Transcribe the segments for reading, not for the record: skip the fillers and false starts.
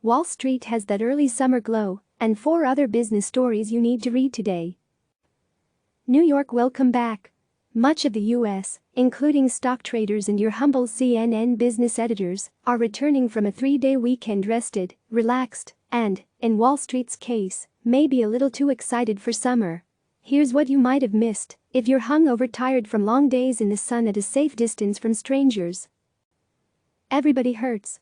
Wall Street has that early summer glow, and 4 other business stories you need to read today. New York will come back. Much of the U.S., including stock traders and your humble CNN business editors, are returning from a 3-day weekend rested, relaxed, and, in Wall Street's case, maybe a little too excited for summer. Here's what you might have missed if you're hungover tired from long days in the sun at a safe distance from strangers. Everybody hurts.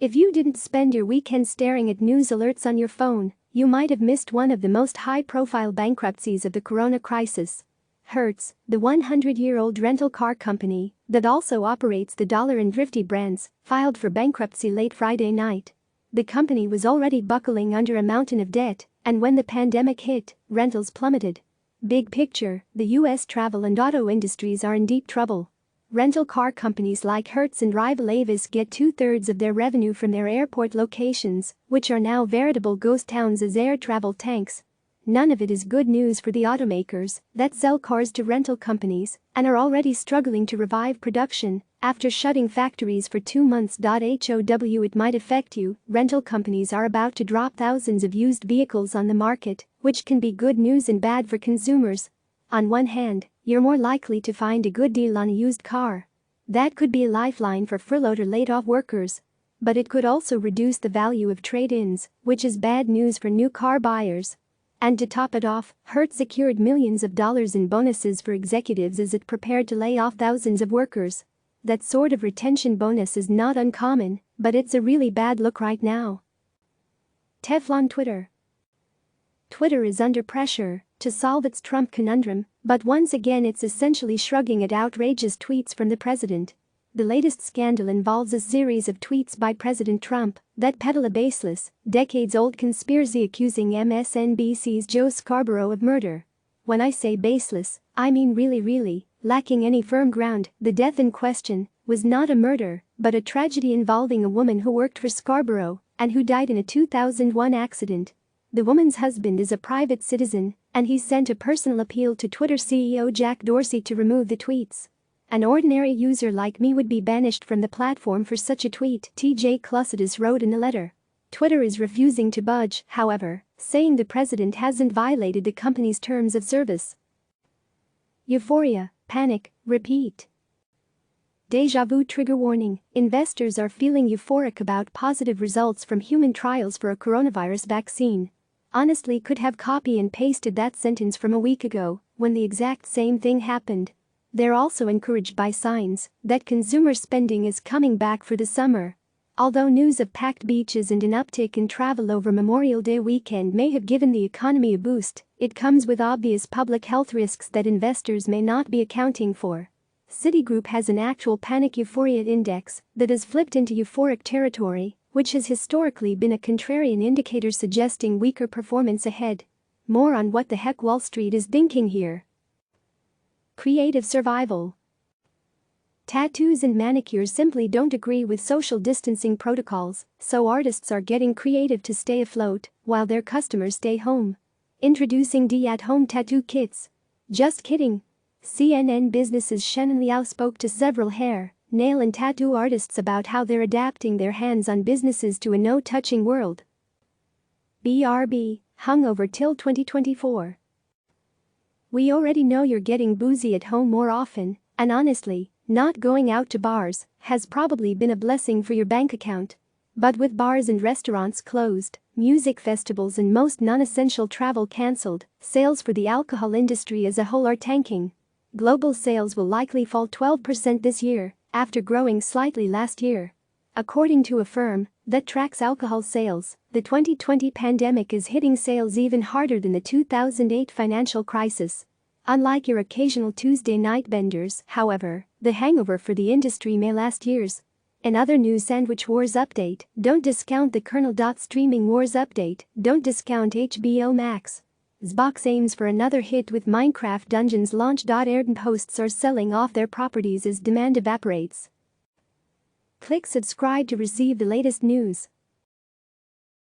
If you didn't spend your weekend staring at news alerts on your phone, you might have missed one of the most high-profile bankruptcies of the corona crisis. Hertz, the 100-year-old rental car company that also operates the Dollar and Thrifty brands, filed for bankruptcy late Friday night. The company was already buckling under a mountain of debt, and when the pandemic hit, rentals plummeted. Big picture, the U.S. travel and auto industries are in deep trouble. Rental car companies like Hertz and rival Avis get 2/3 of their revenue from their airport locations, which are now veritable ghost towns as air travel tanks. None of it is good news for the automakers that sell cars to rental companies and are already struggling to revive production after shutting factories for 2 months. How it might affect you. Rental companies are about to drop thousands of used vehicles on the market, which can be good news and bad for consumers. On one hand, you're more likely to find a good deal on a used car. That could be a lifeline for furloughed or laid-off workers. But it could also reduce the value of trade-ins, which is bad news for new car buyers. And to top it off, Hertz secured millions of dollars in bonuses for executives as it prepared to lay off thousands of workers. That sort of retention bonus is not uncommon, but it's a really bad look right now. Teflon Twitter. Twitter is under pressure to solve its Trump conundrum, but once again it's essentially shrugging at outrageous tweets from the president. The latest scandal involves a series of tweets by President Trump that peddle a baseless, decades-old conspiracy accusing MSNBC's Joe Scarborough of murder. When I say baseless, I mean really lacking any firm ground. The death in question was not a murder, but a tragedy involving a woman who worked for Scarborough and who died in a 2001 accident. The woman's husband is a private citizen, and he sent a personal appeal to Twitter CEO Jack Dorsey to remove the tweets. An ordinary user like me would be banished from the platform for such a tweet, TJ Clusidis wrote in a letter. Twitter is refusing to budge, however, saying the president hasn't violated the company's terms of service. Euphoria, panic, repeat. Deja vu trigger warning. Investors are feeling euphoric about positive results from human trials for a coronavirus vaccine. Honestly, could have copy and pasted that sentence from a week ago when the exact same thing happened. They're also encouraged by signs that consumer spending is coming back for the summer. Although news of packed beaches and an uptick in travel over Memorial Day weekend may have given the economy a boost, it comes with obvious public health risks that investors may not be accounting for. Citigroup has an actual panic euphoria index that has flipped into euphoric territory, which has historically been a contrarian indicator suggesting weaker performance ahead. More on what the heck Wall Street is thinking here. Creative survival. Tattoos and manicures simply don't agree with social distancing protocols, so artists are getting creative to stay afloat while their customers stay home. Introducing at-home tattoo kits. Just kidding. CNN Business's Shannon Liao spoke to several hair, nail and tattoo artists about how they're adapting their hands-on businesses to a no-touching world. BRB, hungover till 2024. We already know you're getting boozy at home more often, and honestly, not going out to bars has probably been a blessing for your bank account. But with bars and restaurants closed, music festivals and most non-essential travel cancelled, sales for the alcohol industry as a whole are tanking. Global sales will likely fall 12% this year, after growing slightly last year. According to a firm that tracks alcohol sales, the 2020 pandemic is hitting sales even harder than the 2008 financial crisis. Unlike your occasional Tuesday night benders, however, the hangover for the industry may last years. In other news, Sandwich Wars update, don't discount the Colonel. Streaming Wars update, don't discount HBO Max. Xbox aims for another hit with Minecraft Dungeons launch. Airdon hosts are selling off their properties as demand evaporates. Click subscribe to receive the latest news.